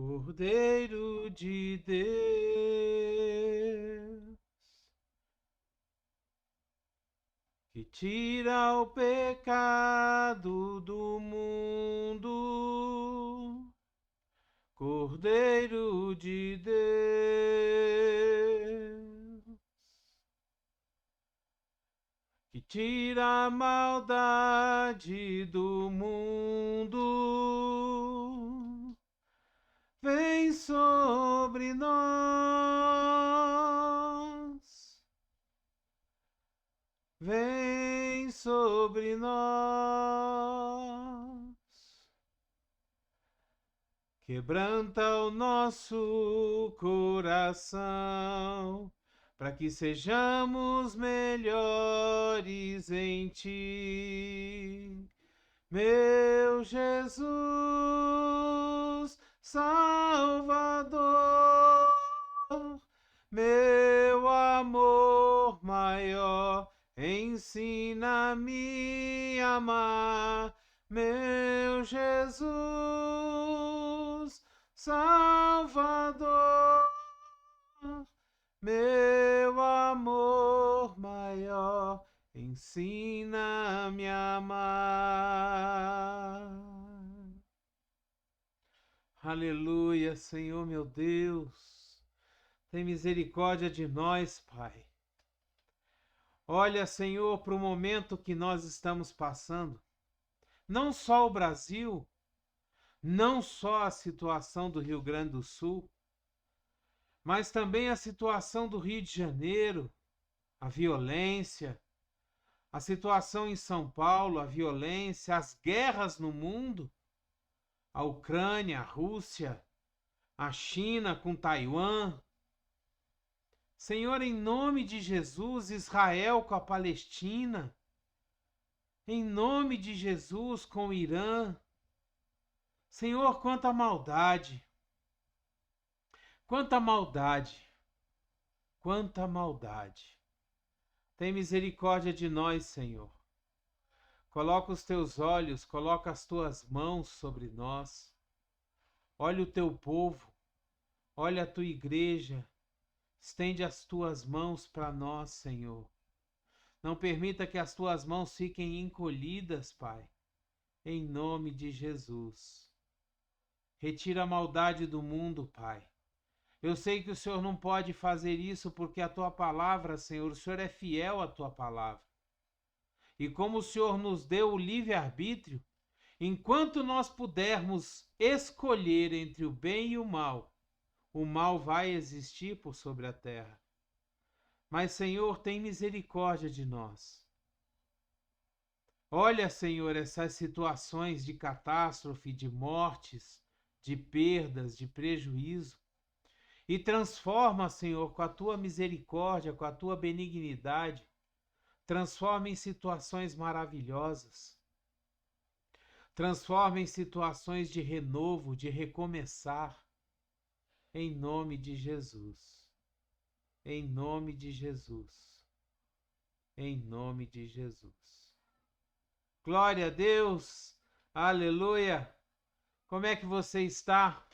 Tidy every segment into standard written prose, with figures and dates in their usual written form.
Cordeiro de Deus, que tira o pecado do mundo, Cordeiro de Deus, que tira a maldade do mundo, vem sobre nós, vem sobre nós, quebranta o nosso coração, para que sejamos melhores em ti, meu Jesus, Salvador, meu amor maior, ensina-me a amar, meu Jesus, Salvador, meu amor maior, ensina-me a amar. Aleluia, Senhor meu Deus, tem misericórdia de nós, Pai. Olha, Senhor, para o momento que nós estamos passando, não só o Brasil, não só a situação do Rio Grande do Sul, mas também a situação do Rio de Janeiro, a violência, a situação em São Paulo, a violência, as guerras no mundo, a Ucrânia, a Rússia, a China com Taiwan. Senhor, em nome de Jesus, Israel com a Palestina, em nome de Jesus com o Irã. Senhor, quanta maldade, quanta maldade, quanta maldade. Tem misericórdia de nós, Senhor. Coloca os teus olhos, coloca as tuas mãos sobre nós. Olha o teu povo, olha a tua igreja. Estende as tuas mãos para nós, Senhor. Não permita que as tuas mãos fiquem encolhidas, Pai. Em nome de Jesus. Retira a maldade do mundo, Pai. Eu sei que o Senhor não pode fazer isso porque a tua palavra, Senhor, o Senhor é fiel à tua palavra. E como o Senhor nos deu o livre-arbítrio, enquanto nós pudermos escolher entre o bem e o mal vai existir por sobre a terra. Mas, Senhor, tem misericórdia de nós. Olha, Senhor, essas situações de catástrofe, de mortes, de perdas, de prejuízo, e transforma, Senhor, com a tua misericórdia, com a tua benignidade, transforma em situações maravilhosas. Transforma em situações de renovo, de recomeçar, em nome de Jesus. Em nome de Jesus. Em nome de Jesus. Glória a Deus. Aleluia. Como é que você está?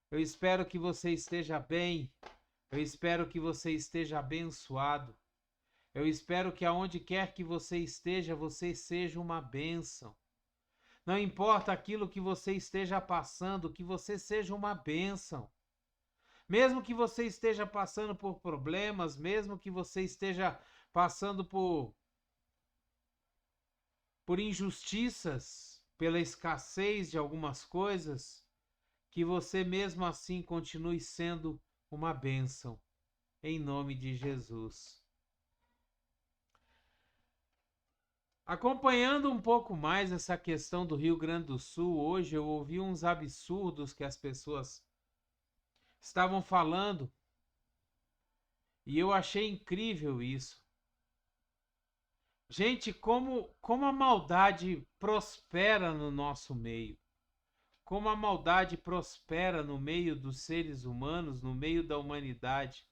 Eu espero que você esteja bem. Eu espero que você esteja abençoado. Eu espero que aonde quer que você seja uma bênção. Não importa aquilo que você esteja passando, que você seja uma bênção. Mesmo que você esteja passando por problemas, mesmo que você esteja passando por injustiças, pela escassez de algumas coisas, que você mesmo assim continue sendo uma bênção, em nome de Jesus. Acompanhando um pouco mais essa questão do Rio Grande do Sul, hoje eu ouvi uns absurdos que as pessoas estavam falando e eu achei incrível isso. Gente, como a maldade prospera no nosso meio. Como a maldade prospera no meio dos seres humanos, no meio da humanidade.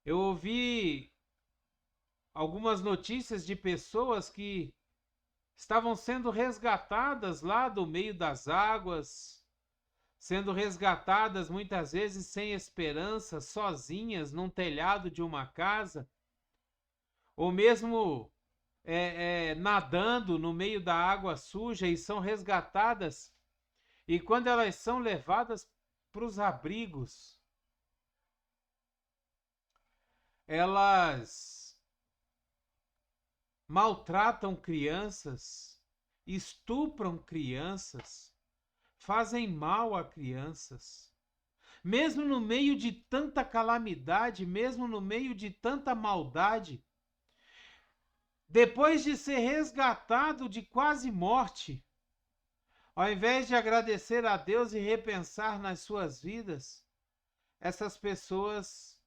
Eu ouvi algumas notícias de pessoas que estavam sendo resgatadas lá do meio das águas, sendo resgatadas muitas vezes sem esperança, sozinhas num telhado de uma casa, ou mesmo nadando no meio da água suja e são resgatadas, e quando elas são levadas para os abrigos, elas maltratam crianças, estupram crianças, fazem mal a crianças. Mesmo no meio de tanta calamidade, mesmo no meio de tanta maldade, depois de ser resgatado de quase morte, ao invés de agradecer a Deus e repensar nas suas vidas, essas pessoas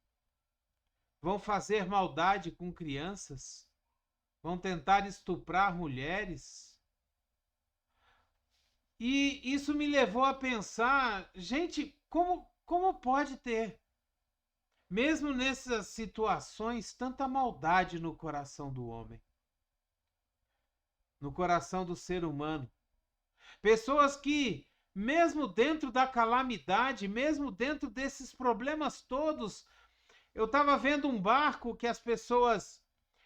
vão fazer maldade com crianças, vão tentar estuprar mulheres. E isso me levou a pensar, gente, como pode ter, mesmo nessas situações, tanta maldade no coração do homem, no coração do ser humano? Pessoas que, mesmo dentro da calamidade, mesmo dentro desses problemas todos, eu estava vendo um barco que as pessoas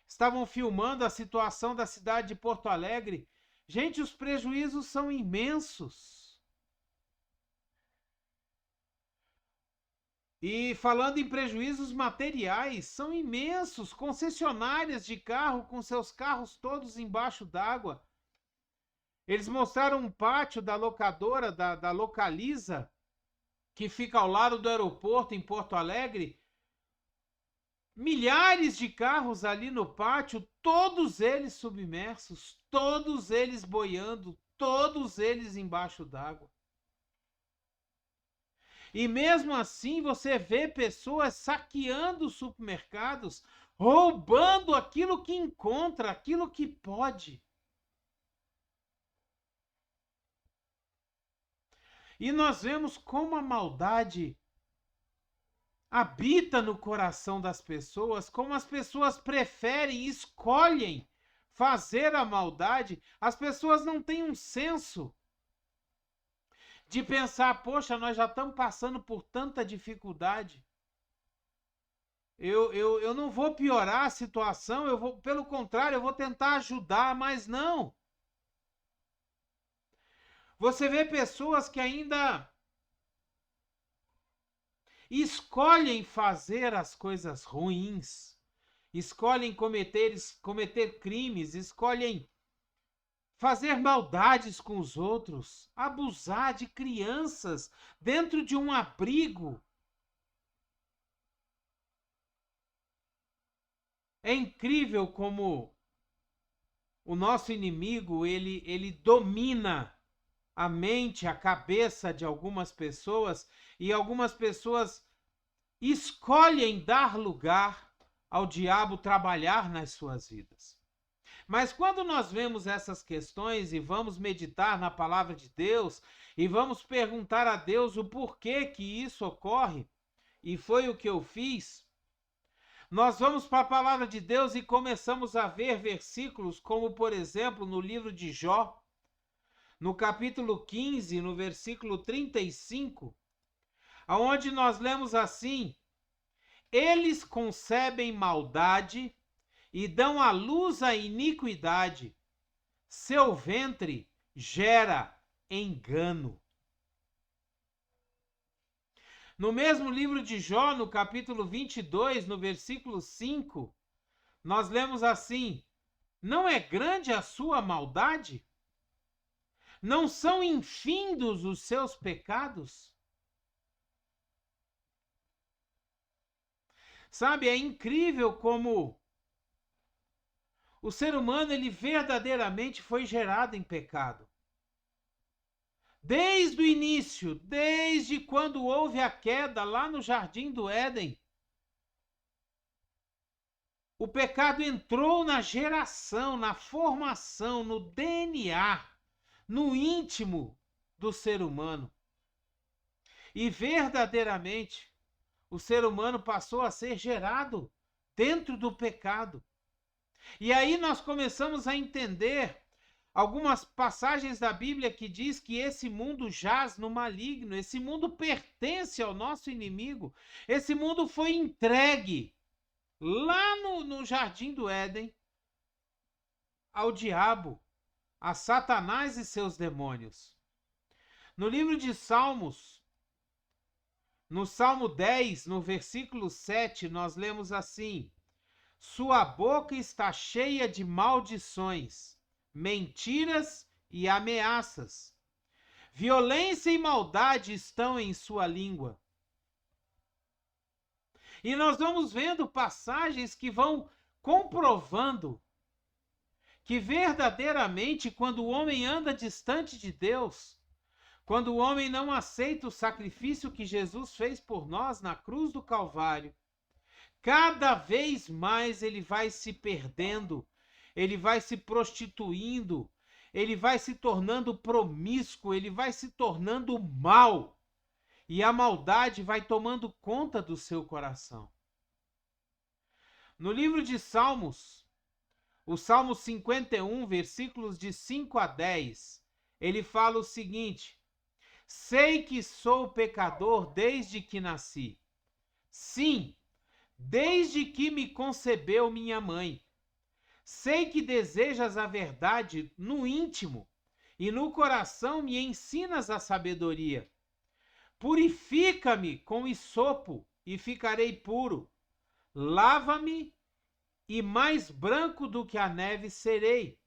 estavam filmando a situação da cidade de Porto Alegre. Gente, os prejuízos são imensos. E falando em prejuízos materiais, são imensos. Concessionárias de carro com seus carros todos embaixo d'água. Eles mostraram um pátio da locadora, da Localiza, que fica ao lado do aeroporto em Porto Alegre. Milhares de carros ali no pátio, todos eles submersos, todos eles boiando, todos eles embaixo d'água. E mesmo assim você vê pessoas saqueando supermercados, roubando aquilo que encontra, aquilo que pode. E nós vemos como a maldade habita no coração das pessoas, como as pessoas preferem, escolhem fazer a maldade. As pessoas não têm um senso de pensar, poxa, nós já estamos passando por tanta dificuldade. Eu não vou piorar a situação, pelo contrário, eu vou tentar ajudar, mas não. Você vê pessoas que ainda escolhem fazer as coisas ruins, escolhem cometer crimes, escolhem fazer maldades com os outros, abusar de crianças dentro de um abrigo. É incrível como o nosso inimigo, ele domina a mente, a cabeça de algumas pessoas, e algumas pessoas escolhem dar lugar ao diabo trabalhar nas suas vidas. Mas quando nós vemos essas questões e vamos meditar na palavra de Deus e vamos perguntar a Deus o porquê que isso ocorre, e foi o que eu fiz, nós vamos para a palavra de Deus e começamos a ver versículos como, por exemplo, no livro de Jó, no capítulo 15, no versículo 35, aonde nós lemos assim: eles concebem maldade e dão à luz a iniquidade, seu ventre gera engano. No mesmo livro de Jó, no capítulo 22, no versículo 5, nós lemos assim: não é grande a sua maldade? Não são infindos os seus pecados? Sabe, é incrível como o ser humano, ele verdadeiramente foi gerado em pecado. Desde o início, desde quando houve a queda lá no Jardim do Éden, o pecado entrou na geração, na formação, no DNA, no íntimo do ser humano. E verdadeiramente, o ser humano passou a ser gerado dentro do pecado. E aí nós começamos a entender algumas passagens da Bíblia que diz que esse mundo jaz no maligno, esse mundo pertence ao nosso inimigo, esse mundo foi entregue lá no Jardim do Éden ao diabo, a Satanás e seus demônios. No livro de Salmos, no Salmo 10, no versículo 7, nós lemos assim: sua boca está cheia de maldições, mentiras e ameaças. Violência e maldade estão em sua língua. E nós vamos vendo passagens que vão comprovando que verdadeiramente, quando o homem anda distante de Deus, quando o homem não aceita o sacrifício que Jesus fez por nós na cruz do Calvário, cada vez mais ele vai se perdendo, ele vai se prostituindo, ele vai se tornando promíscuo, ele vai se tornando mal. E a maldade vai tomando conta do seu coração. No livro de Salmos, o Salmo 51, versículos de 5 a 10, ele fala o seguinte: sei que sou pecador desde que nasci. Sim, desde que me concebeu minha mãe. Sei que desejas a verdade no íntimo, e no coração me ensinas a sabedoria. Purifica-me com hisopo, e ficarei puro. Lava-me, e mais branco do que a neve serei.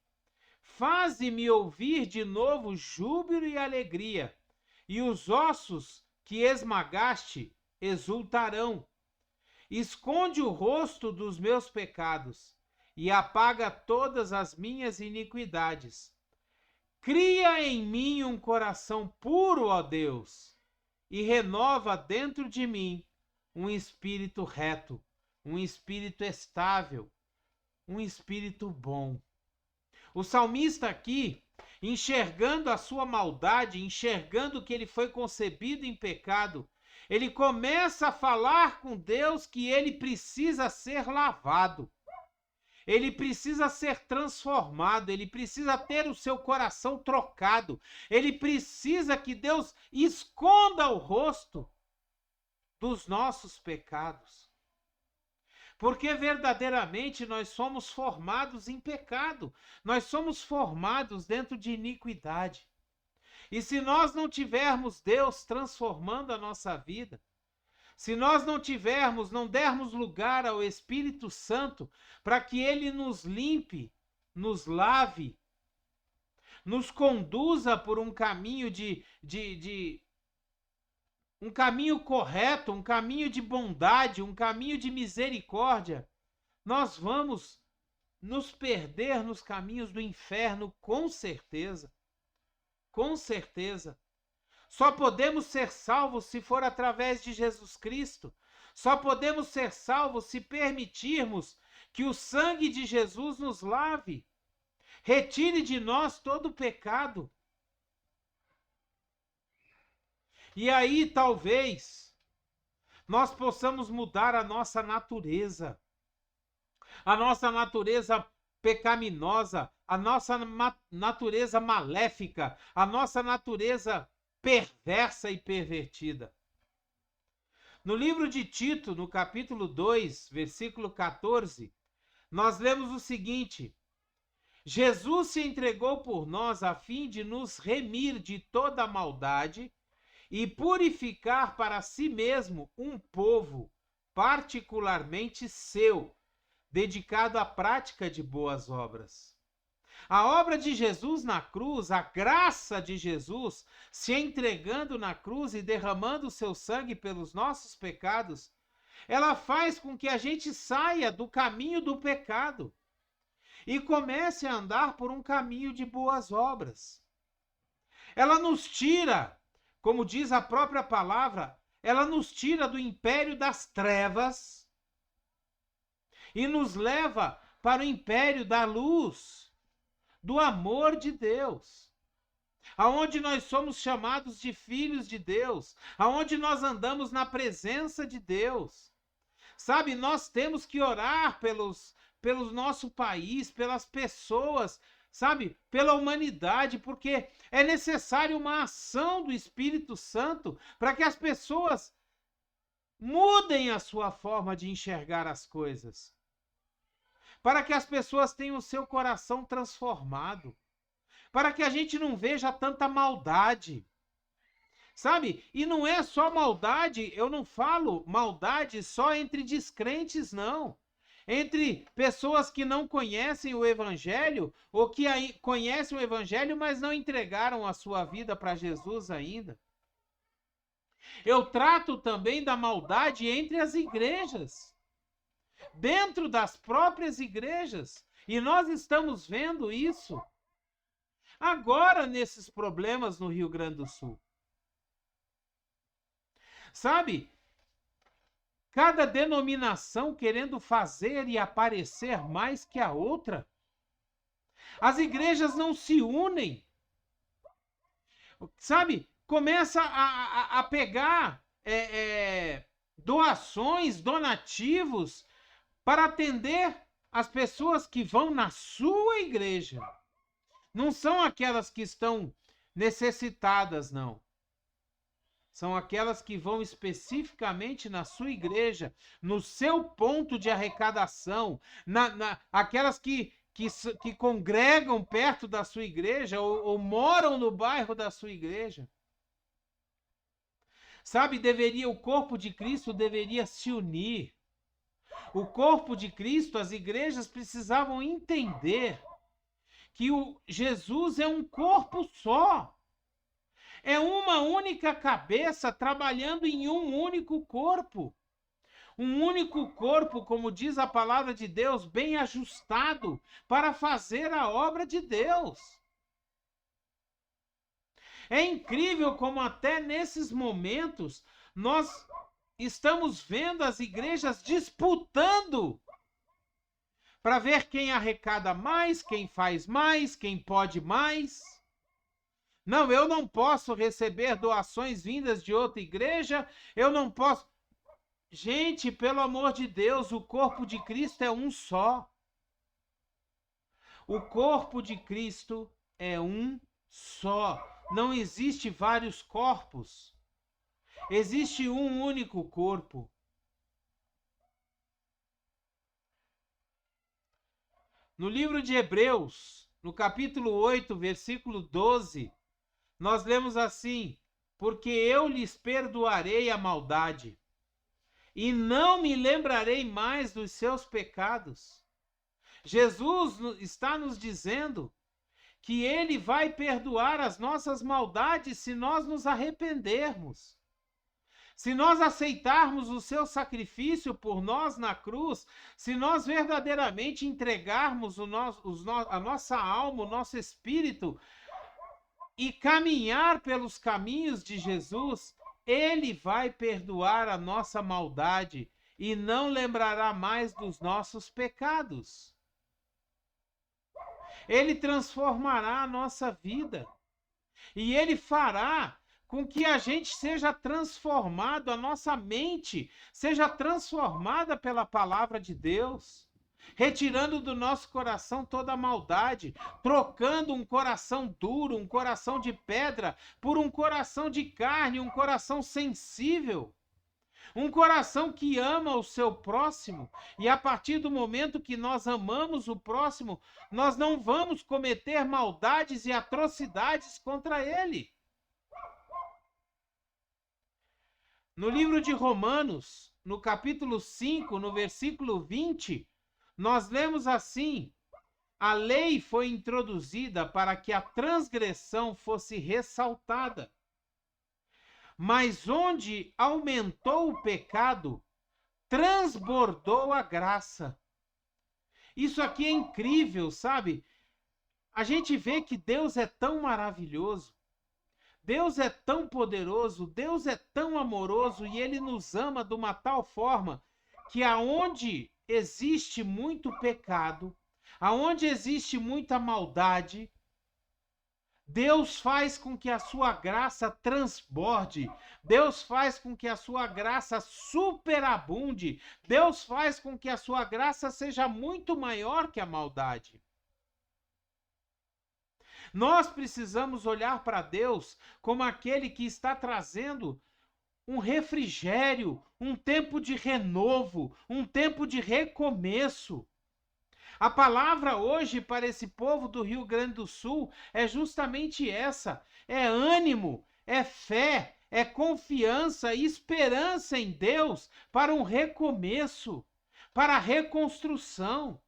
Faze-me ouvir de novo júbilo e alegria, e os ossos que esmagaste exultarão. Esconde o rosto dos meus pecados e apaga todas as minhas iniquidades. Cria em mim um coração puro, ó Deus, e renova dentro de mim um espírito reto, um espírito estável, um espírito bom. O salmista aqui, enxergando a sua maldade, enxergando que ele foi concebido em pecado, ele começa a falar com Deus que ele precisa ser lavado. Ele precisa ser transformado, ele precisa ter o seu coração trocado, ele precisa que Deus esconda o rosto dos nossos pecados. Porque verdadeiramente nós somos formados em pecado, nós somos formados dentro de iniquidade. E se nós não tivermos Deus transformando a nossa vida, se nós não dermos lugar ao Espírito Santo para que ele nos limpe, nos lave, nos conduza por um caminho um caminho correto, um caminho de bondade, um caminho de misericórdia, nós vamos nos perder nos caminhos do inferno, com certeza. Com certeza. Só podemos ser salvos se for através de Jesus Cristo. Só podemos ser salvos se permitirmos que o sangue de Jesus nos lave. Retire de nós todo o pecado. E aí, talvez, nós possamos mudar a nossa natureza pecaminosa, a nossa natureza maléfica, a nossa natureza perversa e pervertida. No livro de Tito, no capítulo 2, versículo 14, nós lemos o seguinte: Jesus se entregou por nós a fim de nos remir de toda a maldade e purificar para si mesmo um povo particularmente seu, dedicado à prática de boas obras. A obra de Jesus na cruz, a graça de Jesus se entregando na cruz e derramando o seu sangue pelos nossos pecados, ela faz com que a gente saia do caminho do pecado e comece a andar por um caminho de boas obras. Ela nos tira, como diz a própria palavra, ela nos tira do império das trevas e nos leva para o império da luz, do amor de Deus, aonde nós somos chamados de filhos de Deus, aonde nós andamos na presença de Deus. Sabe, nós temos que orar pelo nosso país, pelas pessoas, sabe, pela humanidade, porque é necessário uma ação do Espírito Santo para que as pessoas mudem a sua forma de enxergar as coisas, para que as pessoas tenham o seu coração transformado, para que a gente não veja tanta maldade, sabe? E não é só maldade, eu não falo maldade só entre descrentes, não. Entre pessoas que não conhecem o Evangelho, ou que conhecem o Evangelho, mas não entregaram a sua vida para Jesus ainda. Eu trato também da maldade entre as igrejas, dentro das próprias igrejas. E nós estamos vendo isso agora nesses problemas no Rio Grande do Sul. Sabe? Cada denominação querendo fazer e aparecer mais que a outra. As igrejas não se unem. Sabe? Começa a pegar doações, donativos, para atender as pessoas que vão na sua igreja. Não são aquelas que estão necessitadas, não. São aquelas que vão especificamente na sua igreja, no seu ponto de arrecadação, aquelas que congregam perto da sua igreja ou moram no bairro da sua igreja. Sabe, o corpo de Cristo deveria se unir. O corpo de Cristo, as igrejas precisavam entender que Jesus é um corpo só. É uma única cabeça trabalhando em um único corpo. Um único corpo, como diz a palavra de Deus, bem ajustado para fazer a obra de Deus. É incrível como até nesses momentos nós estamos vendo as igrejas disputando para ver quem arrecada mais, quem faz mais, quem pode mais. Não, eu não posso receber doações vindas de outra igreja, eu não posso. Gente, pelo amor de Deus, o corpo de Cristo é um só. O corpo de Cristo é um só. Não existe vários corpos. Existe um único corpo. No livro de Hebreus, no capítulo 8, versículo 12, nós lemos assim: porque eu lhes perdoarei a maldade, e não me lembrarei mais dos seus pecados. Jesus está nos dizendo que ele vai perdoar as nossas maldades se nós nos arrependermos. Se nós aceitarmos o seu sacrifício por nós na cruz, se nós verdadeiramente entregarmos a nossa alma, o nosso espírito, e caminhar pelos caminhos de Jesus, ele vai perdoar a nossa maldade e não lembrará mais dos nossos pecados. Ele transformará a nossa vida e ele fará com que a gente seja transformado, a nossa mente seja transformada pela palavra de Deus, retirando do nosso coração toda a maldade, trocando um coração duro, um coração de pedra, por um coração de carne, um coração sensível, um coração que ama o seu próximo. E a partir do momento que nós amamos o próximo, nós não vamos cometer maldades e atrocidades contra ele. No livro de Romanos, no capítulo 5, no versículo 20, nós lemos assim: a lei foi introduzida para que a transgressão fosse ressaltada. Mas onde aumentou o pecado, transbordou a graça. Isso aqui é incrível, sabe? A gente vê que Deus é tão maravilhoso, Deus é tão poderoso, Deus é tão amoroso e Ele nos ama de uma tal forma que aonde existe muito pecado, aonde existe muita maldade, Deus faz com que a sua graça transborde, Deus faz com que a sua graça superabunde, Deus faz com que a sua graça seja muito maior que a maldade. Nós precisamos olhar para Deus como aquele que está trazendo um refrigério, um tempo de renovo, um tempo de recomeço. A palavra hoje para esse povo do Rio Grande do Sul é justamente essa: é ânimo, é fé, é confiança e esperança em Deus para um recomeço, para a reconstrução,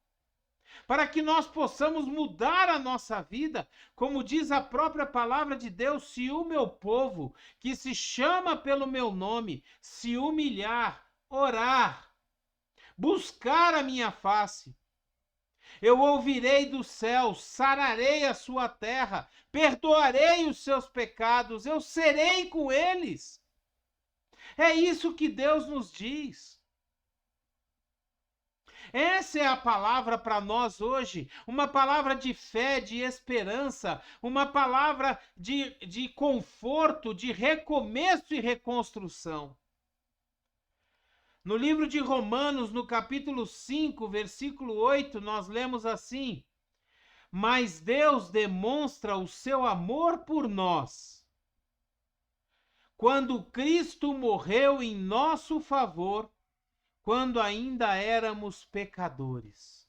para que nós possamos mudar a nossa vida, como diz a própria palavra de Deus: se o meu povo, que se chama pelo meu nome, se humilhar, orar, buscar a minha face, eu ouvirei dos céus, sararei a sua terra, perdoarei os seus pecados, eu serei com eles. É isso que Deus nos diz. Essa é a palavra para nós hoje, uma palavra de fé, de esperança, uma palavra de conforto, de recomeço e reconstrução. No livro de Romanos, no capítulo 5, versículo 8, nós lemos assim: mas Deus demonstra o seu amor por nós quando Cristo morreu em nosso favor, quando ainda éramos pecadores.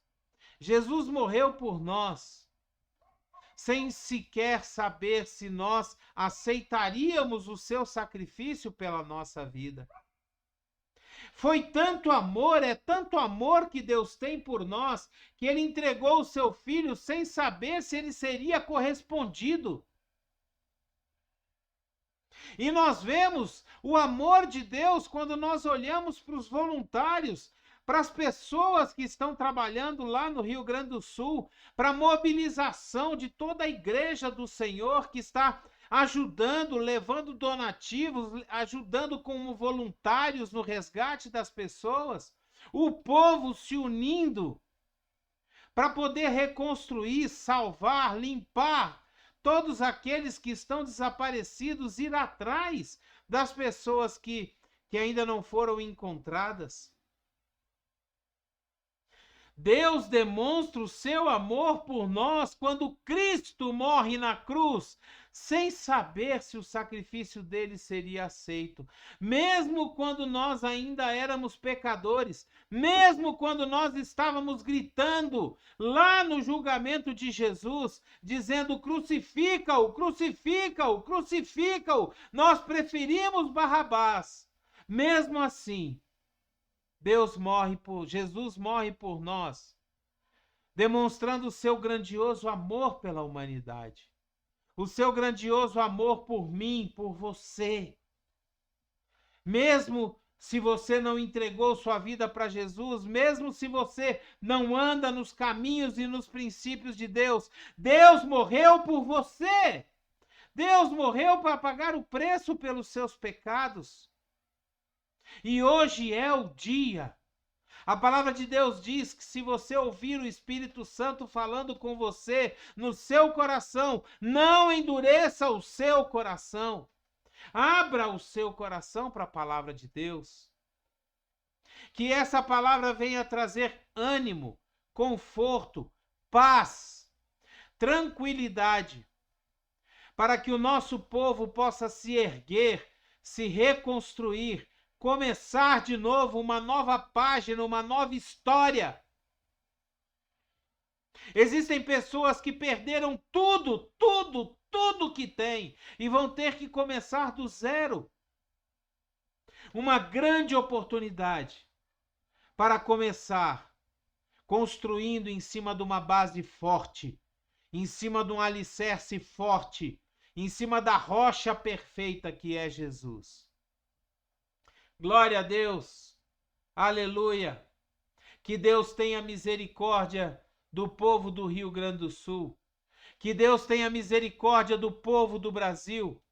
Jesus morreu por nós, sem sequer saber se nós aceitaríamos o seu sacrifício pela nossa vida. Foi tanto amor, é tanto amor que Deus tem por nós, que ele entregou o seu filho sem saber se ele seria correspondido. E nós vemos o amor de Deus quando nós olhamos para os voluntários, para as pessoas que estão trabalhando lá no Rio Grande do Sul, para a mobilização de toda a igreja do Senhor que está ajudando, levando donativos, ajudando como voluntários no resgate das pessoas, o povo se unindo para poder reconstruir, salvar, limpar todos aqueles que estão desaparecidos, ir atrás das pessoas que ainda não foram encontradas. Deus demonstra o seu amor por nós quando Cristo morre na cruz, sem saber se o sacrifício dele seria aceito. Mesmo quando nós ainda éramos pecadores, mesmo quando nós estávamos gritando lá no julgamento de Jesus, dizendo: crucifica-o, crucifica-o, crucifica-o, nós preferimos Barrabás. Mesmo assim, Jesus morre por nós, demonstrando o seu grandioso amor pela humanidade, o seu grandioso amor por mim, por você. Mesmo se você não entregou sua vida para Jesus, mesmo se você não anda nos caminhos e nos princípios de Deus, Deus morreu por você. Deus morreu para pagar o preço pelos seus pecados. E hoje é o dia. A palavra de Deus diz que se você ouvir o Espírito Santo falando com você no seu coração, não endureça o seu coração. Abra o seu coração para a palavra de Deus. Que essa palavra venha trazer ânimo, conforto, paz, tranquilidade, para que o nosso povo possa se erguer, se reconstruir, começar de novo uma nova página, uma nova história. Existem pessoas que perderam tudo que têm e vão ter que começar do zero. Uma grande oportunidade para começar construindo em cima de uma base forte, em cima de um alicerce forte, em cima da rocha perfeita que é Jesus. Glória a Deus, aleluia, que Deus tenha misericórdia do povo do Rio Grande do Sul, que Deus tenha misericórdia do povo do Brasil,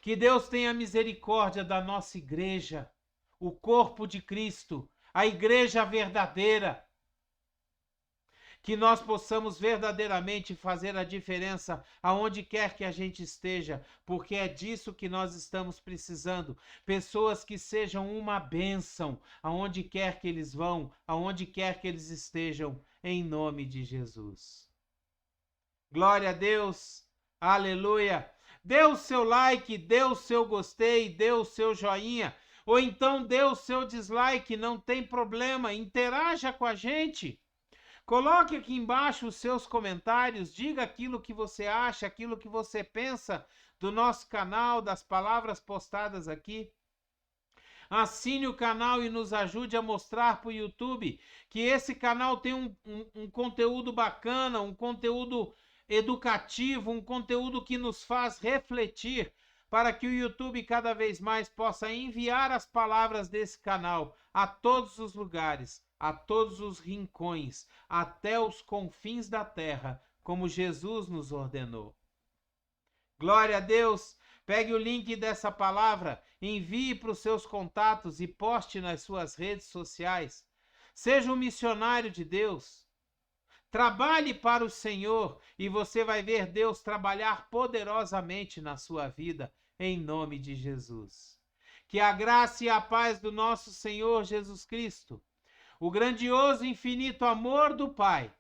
que Deus tenha misericórdia da nossa igreja, o corpo de Cristo, a igreja verdadeira, que nós possamos verdadeiramente fazer a diferença aonde quer que a gente esteja, porque é disso que nós estamos precisando. Pessoas que sejam uma bênção aonde quer que eles vão, aonde quer que eles estejam, em nome de Jesus. Glória a Deus. Aleluia. Dê o seu like, dê o seu gostei, dê o seu joinha, ou então dê o seu dislike, não tem problema, interaja com a gente. Coloque aqui embaixo os seus comentários, diga aquilo que você acha, aquilo que você pensa do nosso canal, das palavras postadas aqui. Assine o canal e nos ajude a mostrar para o YouTube que esse canal tem um conteúdo bacana, um conteúdo educativo, um conteúdo que nos faz refletir, para que o YouTube cada vez mais possa enviar as palavras desse canal a todos os lugares, a todos os rincões, até os confins da terra, como Jesus nos ordenou. Glória a Deus! Pegue o link dessa palavra, envie para os seus contatos e poste nas suas redes sociais. Seja um missionário de Deus. Trabalhe para o Senhor e você vai ver Deus trabalhar poderosamente na sua vida, em nome de Jesus. Que a graça e a paz do nosso Senhor Jesus Cristo, o grandioso e infinito amor do Pai,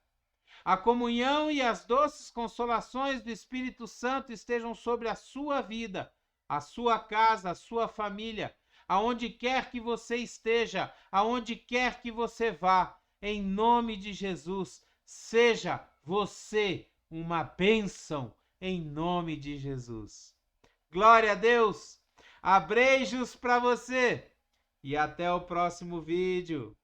a comunhão e as doces consolações do Espírito Santo estejam sobre a sua vida, a sua casa, a sua família, aonde quer que você esteja, aonde quer que você vá, em nome de Jesus, seja você uma bênção, em nome de Jesus. Glória a Deus! Abreijos para você e até o próximo vídeo.